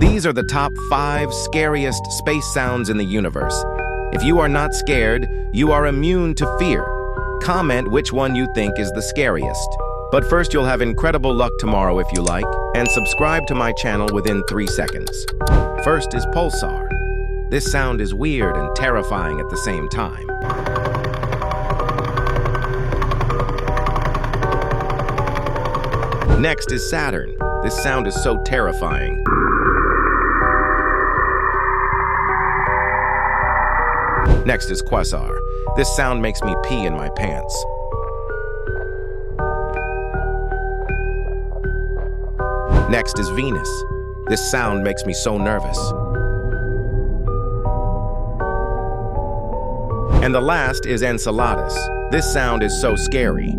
These are the top 5 scariest space sounds in the universe. If you are not scared, you are immune to fear. Comment which one you think is the scariest. But first, you'll have incredible luck tomorrow if you like, and subscribe to my channel within 3 seconds. First is pulsar. This sound is weird and terrifying at the same time. Next is Saturn. This sound is so terrifying. Next is Quasar. This sound makes me pee in my pants. Next is Venus. This sound makes me so nervous. And the last is Enceladus. This sound is so scary.